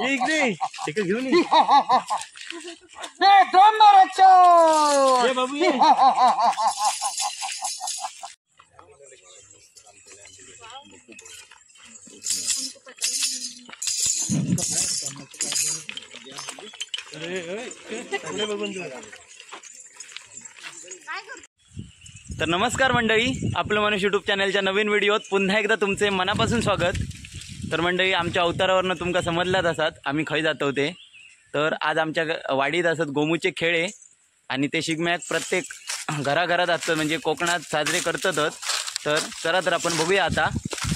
इकडे तिकडे घेऊन ये बाबू ये. तर नमस्कार मंडळी, आपलं मनुष्य यूट्यूब चॅनलच्या नवीन व्हिडिओत पुन्हा एकदा तुमचे मनापासून स्वागत. तर मंडळी, आमच्या अवतारावरनं तुमका समजलाच असतात आम्ही खय जातो ते. तर आज आमच्या वाडीत असत गोमूचे खेळे आणि ते शिगम्याक प्रत्येक घराघरात असतं, म्हणजे कोकणात साजरे करतातच. तर चला तर आपण बघूया आता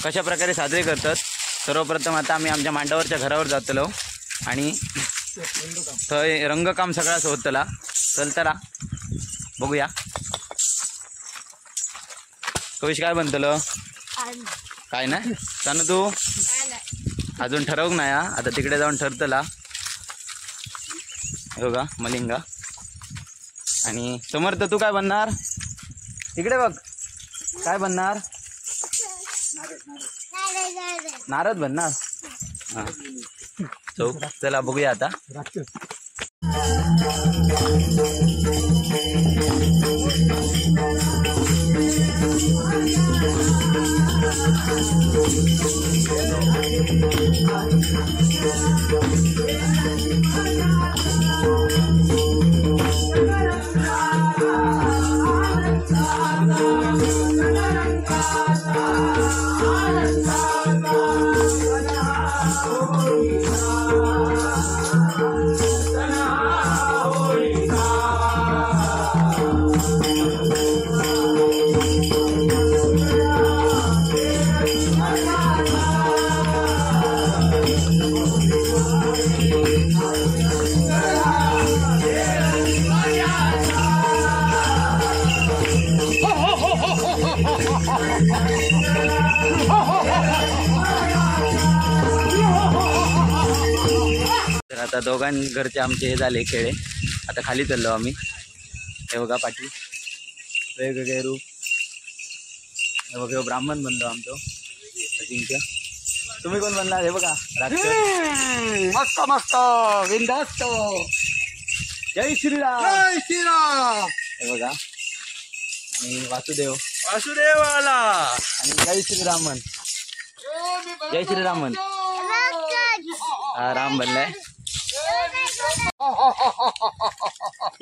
कशा प्रकारे साजरे करतात. सर्वप्रथम आता आम्ही आमच्या मांडावरच्या घरावर जातलो आणि थंय रंगकाम सगळाच होतला. चलतला बघूया. कविश काय बनतलं काय नाही सांग तू अजून ठरवक नाही. आता तिकडे जाऊन ठरतला. हो का मलिंगा आणि समर्थ तू काय बनणार तिकडे बघ काय बनणार नारद बनणार. हा चला बघूया आता. तर आता दोघां घरचे आमचे हे झाले खेळे. आता खाली चाललो आम्ही. हे बघा पाठी वेगवेगळे रूप. हे बघा ब्राह्मण बनलो आमचं अजिंक्य. तुम्ही कोण बनला हे बघा राक्षस. मस्त मस्त बिंदास्त. जय श्रीराम जय श्रीराम. हे बघा आणि वासुदेव वासुदेवाला आणि जय श्रीरामन. जय श्रीरामन. हा राम बनलाय.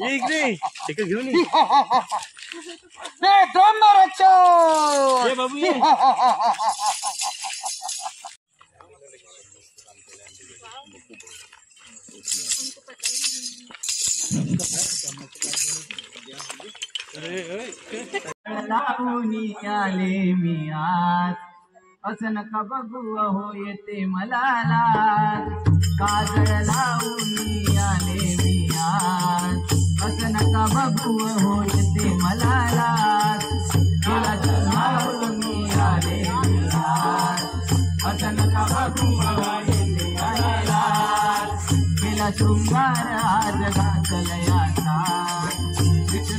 इकडे तिकडे घेऊन ये बाबू ये. लावणी आले मी आज असं नका बघू अहो येते मला लाज. काजळ लावून आले मी आज असं नका बघू अहो येते मला लाज. लावून आले मी आज असं नका बघू अहो येते मला लाज. केला शृंगार आज घातलयाचा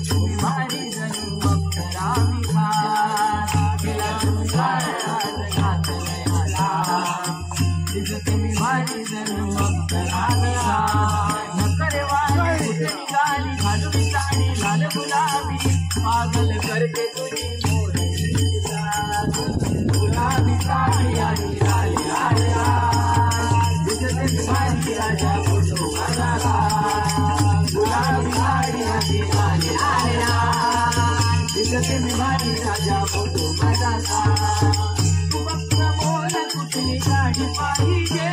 तुम्ही भारी जणू अप्सरा विभाग. केला शृंगार आज घातलयाचा तुम्ही भारी जणू अप्सरा विभाग. नकरे वाले कुठे निघाली घालून साडी लाल गुलाबी पागल करते तुझी मोरी गुलाबी साडी आणि लाली आल्या. तुम्ही भारी राजा फोटो मला गुलाबी साडी आणि लाली आल्या. तुम्ही भारी राजा फोटो मला. तू फक्त बोल कुठली गाडी पाहिजे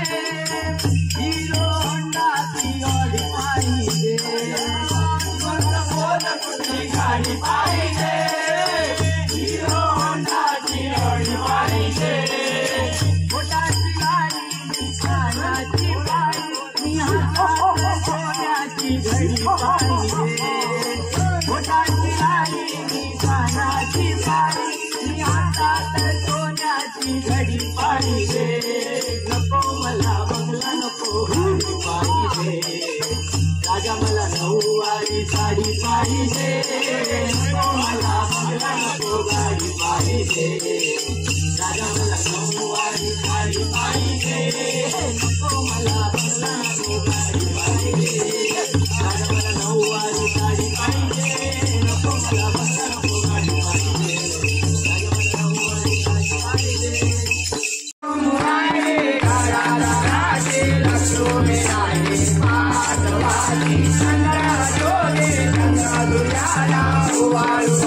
हिरो होंडाची गाडी पाहिजे. फक्त बोल कुठली गाडी पाहिजे हिरो होंडाची गाडी पाहिजे. मोठाची गाडी कानाची पाहिजे मी हातात सोन्याची घडी पाहिजे. मोठाची गाडी कानाची पाहिजे मी हातात सोन्याची घडी पाहिजे. नको मला बंगला नको गाडी पाहिजे. राजा मला नऊवारी साडी पाहिजे. नको मला बंगला नको गाडी पाहिजे. राजा मला नऊवारी साडी पाहिजे. Thank you.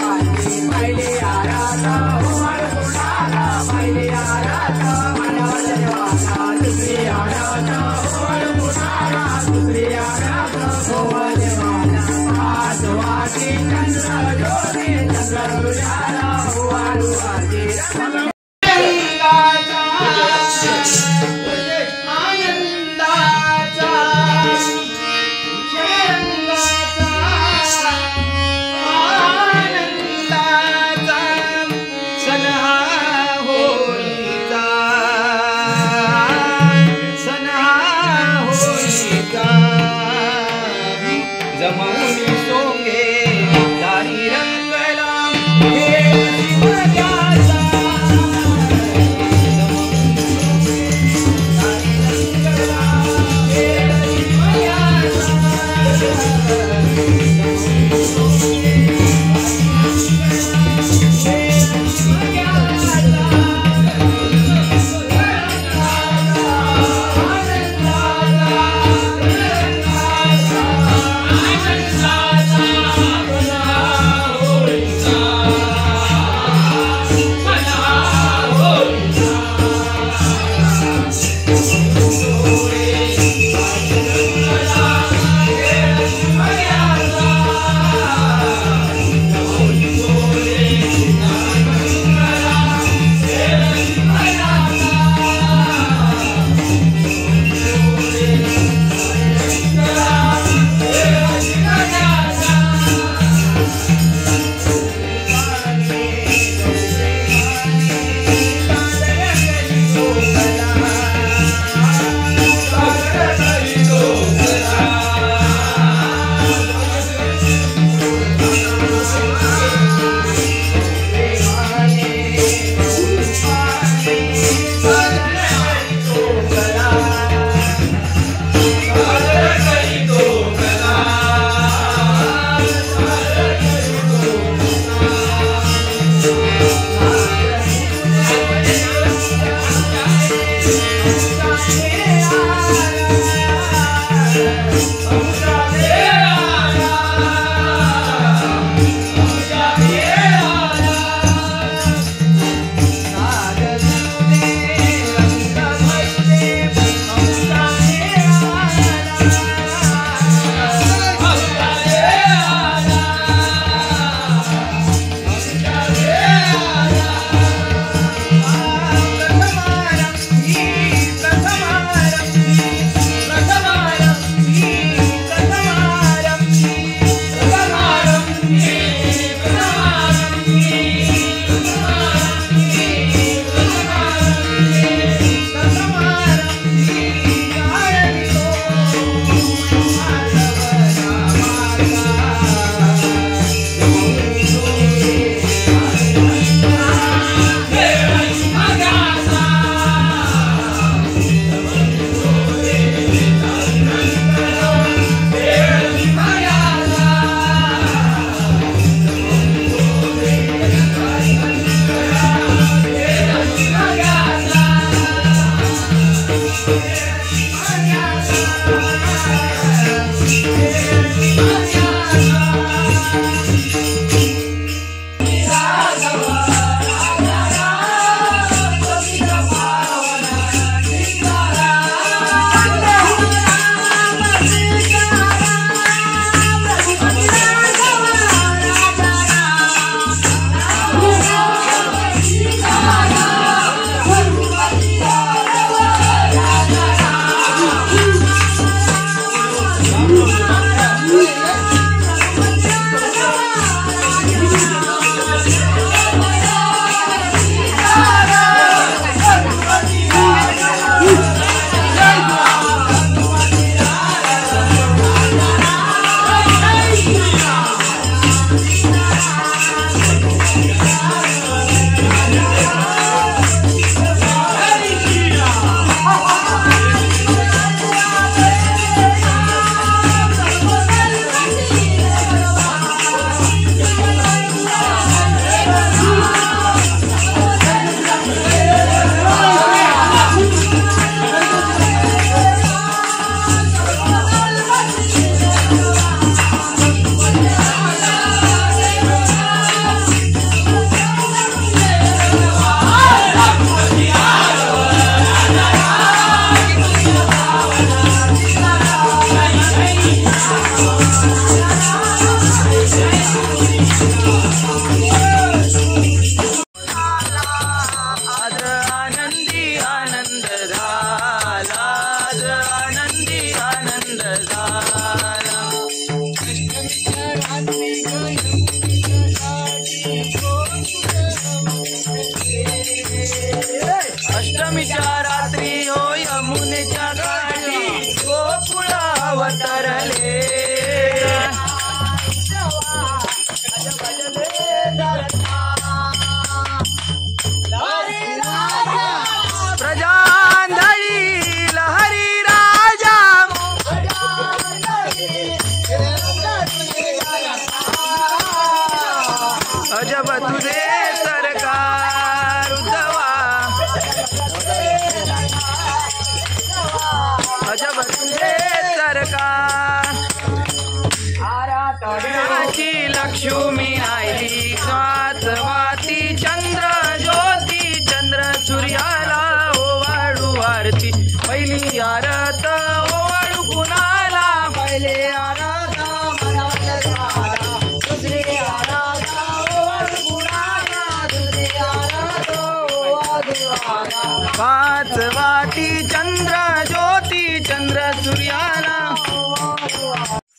पहिली आरत ओवाळू कुणाला, पहिले आराधा मनात झाला, दुसरी आराधा ओवाळू कुणाला, दुसरी आराधा ओवाळू देवाला. पाच वाटी चंद्र ज्योती चंद्र सूर्याला.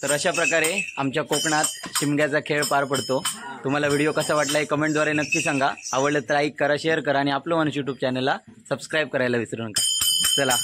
तर अशा प्रकारे आमच्या कोकणात शिमग्याचा खेळ पार पडतो. तुम्हाला व्हिडिओ कसा वाटला हे कमेंटद्वारे नक्की सांगा. आवडलं तर लाईक करा, शेअर करा आणि आपलं माणूस यूट्यूब चॅनलला सबस्क्राईब करायला विसरू नका. चला.